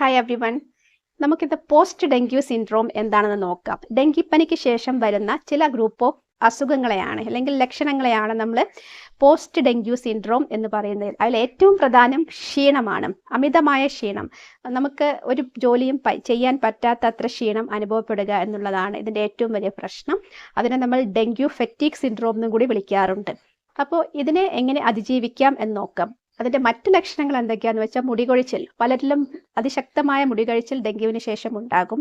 Hi everyone. നമുക്കിത് post dengue syndrome എന്താണെന്ന് നോക്കാം. ഡെങ്കിപ്പനിക്ക് ശേഷം വരുന്ന ചില ഗ്രൂപ്പ് ഓഫ് അസുഖങ്ങളെയാണ് അല്ലെങ്കിൽ ലക്ഷണങ്ങളെയാണ് നമ്മൾ പോസ്റ്റ് ഡെങ്കു സിൻഡ്രോം എന്ന് പറയുന്നത്. അതിൽ ഏറ്റവും പ്രധാനം ക്ഷീണമാണ്, അമിതമായ ക്ഷീണം. നമുക്ക് ഒരു ജോലിയും ചെയ്യാൻ പറ്റാത്ത അത്ര ക്ഷീണം അനുഭവപ്പെടുക എന്നുള്ളതാണ് ഇതിൻ്റെ ഏറ്റവും വലിയ പ്രശ്നം. അതിനെ നമ്മൾ ഡെങ്കു ഫെറ്റീഗ് സിൻഡ്രോം എന്നും കൂടി വിളിക്കാറുണ്ട്. അപ്പോൾ ഇതിനെ എങ്ങനെ അതിജീവിക്കാം എന്ന് നോക്കാം. അതിൻ്റെ മറ്റ് ലക്ഷണങ്ങൾ എന്തൊക്കെയാണെന്ന് വെച്ചാൽ മുടികൊഴിച്ചിൽ. പലരിലും അതിശക്തമായ മുടികൊഴിച്ചിൽ ഡെങ്കുവിന് ശേഷം ഉണ്ടാകും.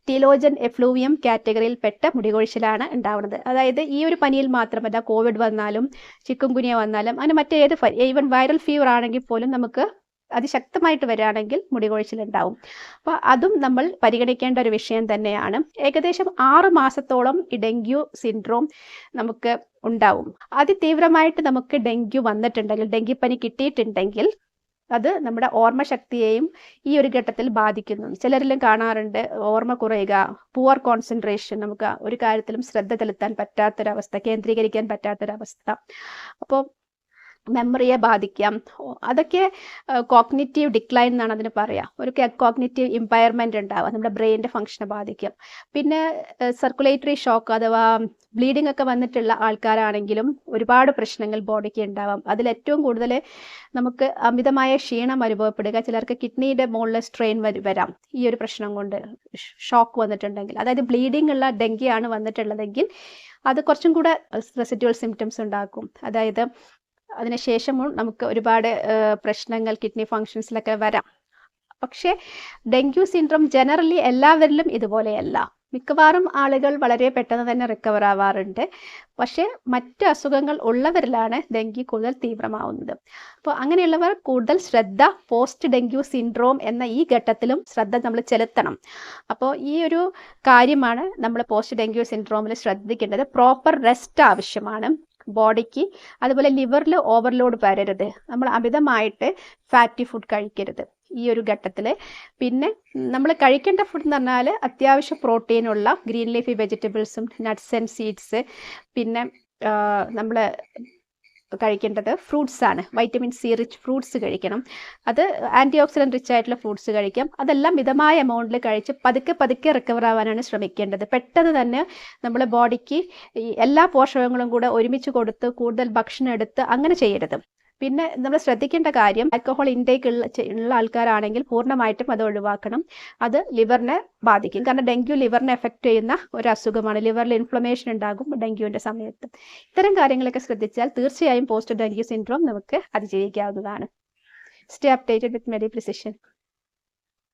ടീലോജൻ എഫ്ലൂവിയം കാറ്റഗറിയിൽ പെട്ട മുടികൊഴിച്ചിലാണ് ഉണ്ടാവുന്നത്. അതായത് ഈ ഒരു പനിയിൽ മാത്രമല്ല, കോവിഡ് വന്നാലും ചിക്കുൻഗുനിയ വന്നാലും അങ്ങനെ മറ്റേത് ഈവൻ വൈറൽ ഫീവർ ആണെങ്കിൽ പോലും നമുക്ക് അതിശക്തമായിട്ട് വരികയാണെങ്കിൽ മുടികൊഴിച്ചിൽ ഉണ്ടാവും. അപ്പോൾ അതും നമ്മൾ പരിഗണിക്കേണ്ട ഒരു വിഷയം തന്നെയാണ്. ഏകദേശം 6 മാസത്തോളം ഈ ഡെങ്കു സിൻഡ്രോം നമുക്ക് ഉണ്ടാവും. അതിതീവ്രമായിട്ട് നമുക്ക് ഡെങ്കു വന്നിട്ടുണ്ടെങ്കിൽ, ഡെങ്കിപ്പനി കിട്ടിയിട്ടുണ്ടെങ്കിൽ അത് നമ്മുടെ ഓർമ്മശക്തിയെയും ഈ ഒരു ഘട്ടത്തിൽ ബാധിക്കുന്നു. ചിലരിലും കാണാറുണ്ട് ഓർമ്മ കുറയുക, പുവർ കോൺസെൻട്രേഷൻ, നമുക്ക് ഒരു കാര്യത്തിലും ശ്രദ്ധ ചെലുത്താൻ പറ്റാത്തൊരവസ്ഥ, കേന്ദ്രീകരിക്കാൻ പറ്റാത്തൊരവസ്ഥ. അപ്പോൾ മെമ്മറിയെ ബാധിക്കാം. അതൊക്കെ കോഗ്നിറ്റീവ് ഡിക്ലൈൻ എന്നാണ് അതിന് പറയുക. ഒരു കോഗ്നിറ്റീവ് ഇമ്പയർമെൻ്റ് ഉണ്ടാവുക, നമ്മുടെ ബ്രെയിനിൻ്റെ ഫംഗ്ഷനെ ബാധിക്കും. പിന്നെ സർക്കുലേറ്ററി ഷോക്ക് അഥവാ ബ്ലീഡിംഗ് ഒക്കെ വന്നിട്ടുള്ള ആൾക്കാരാണെങ്കിലും ഒരുപാട് പ്രശ്നങ്ങൾ ബോഡിക്ക് ഉണ്ടാവാം. അതിലേറ്റവും കൂടുതൽ നമുക്ക് അമിതമായ ക്ഷീണം അനുഭവപ്പെടുക, ചിലർക്ക് കിഡ്നിയുടെ മുകളിൽ സ്ട്രെയിൻ വരാം ഈ ഒരു പ്രശ്നം കൊണ്ട്, ഷോക്ക് വന്നിട്ടുണ്ടെങ്കിൽ. അതായത് ബ്ലീഡിംഗ് ഉള്ള ഡെങ്കിയാണ് വന്നിട്ടുള്ളതെങ്കിൽ അത് കുറച്ചും കൂടെ റെസിഡ്യുവൽ സിംറ്റംസ് ഉണ്ടാക്കും. അതായത് അതിനുശേഷവും നമുക്ക് ഒരുപാട് പ്രശ്നങ്ങൾ കിഡ്നി ഫങ്ഷൻസിലൊക്കെ വരാം. പക്ഷേ ഡെങ്കു സിൻഡ്രോം ജനറലി എല്ലാവരിലും ഇതുപോലെയല്ല. മിക്കവാറും ആളുകൾ വളരെ പെട്ടെന്ന് തന്നെ റിക്കവർ ആവാറുണ്ട്. പക്ഷേ മറ്റ് അസുഖങ്ങൾ ഉള്ളവരിലാണ് ഡെങ്കി കൂടുതൽ തീവ്രമാവുന്നത്. അപ്പോൾ അങ്ങനെയുള്ളവർ കൂടുതൽ ശ്രദ്ധ പോസ്റ്റ് ഡെങ്കു സിൻഡ്രോം എന്ന ഈ ഘട്ടത്തിലും ശ്രദ്ധ നമ്മൾ ചെലുത്തണം. അപ്പോൾ ഈ ഒരു കാര്യമാണ് നമ്മൾ പോസ്റ്റ് ഡെങ്കു സിൻഡ്രോമിൽ ശ്രദ്ധിക്കേണ്ടത്. പ്രോപ്പർ റെസ്റ്റ് ആവശ്യമാണ് ബോഡിക്ക്. അതുപോലെ ലിവറിൽ ഓവർലോഡ് വരരുത്. നമ്മൾ അമിതമായിട്ട് ഫാറ്റി ഫുഡ് കഴിക്കരുത് ഈ ഒരു ഘട്ടത്തിൽ. പിന്നെ നമ്മൾ കഴിക്കേണ്ട ഫുഡ് എന്ന് പറഞ്ഞാൽ അത്യാവശ്യം പ്രോട്ടീനുള്ള ഗ്രീൻ ലീഫി വെജിറ്റബിൾസും നട്ട്സ് ആൻഡ് സീഡ്സ്. പിന്നെ നമ്മൾ കഴിക്കേണ്ടത് ഫ്രൂട്ട്സ് ആണ്. വൈറ്റമിൻ സി റിച്ച് ഫ്രൂട്ട്സ് കഴിക്കണം. അത് ആൻറ്റി ഓക്സിഡൻറ്റ് റിച്ച് ആയിട്ടുള്ള ഫ്രൂട്ട്സ് കഴിക്കാം. അതെല്ലാം മിതമായ എമൗണ്ടിൽ കഴിച്ച് പതുക്കെ റിക്കവർ ആവാനാണ് ശ്രമിക്കേണ്ടത്. പെട്ടെന്ന് തന്നെ നമ്മുടെ ബോഡിക്ക് ഈ എല്ലാ പോഷകങ്ങളും കൂടെ ഒരുമിച്ച് കൊടുത്ത് കൂടുതൽ ഭക്ഷണം എടുത്ത് അങ്ങനെ ചെയ്യരുത്. പിന്നെ നമ്മൾ ശ്രദ്ധിക്കേണ്ട കാര്യം, ആൽക്കഹോൾ ഇൻടേക്ക് ഉള്ള ആൾക്കാരാണെങ്കിൽ പൂർണ്ണമായിട്ടും അത് ഒഴിവാക്കണം. അത് ലിവറിനെ ബാധിക്കും. കാരണം ഡെങ്കു ലിവറിനെ എഫക്റ്റ് ചെയ്യുന്ന ഒരു അസുഖമാണ്. ലിവറിൽ ഇൻഫ്ലമേഷൻ ഉണ്ടാകും ഡെങ്കുവിൻ്റെ സമയത്ത്. ഇത്തരം കാര്യങ്ങളൊക്കെ ശ്രദ്ധിച്ചാൽ തീർച്ചയായും പോസ്റ്റ് ഡെങ്കു സിൻഡ്രോം നമുക്ക് അതിജീവിക്കാവുന്നതാണ്. സ്റ്റേ അപ്ഡേറ്റഡ് വിത്ത് മെഡി പ്രിസിഷൻ.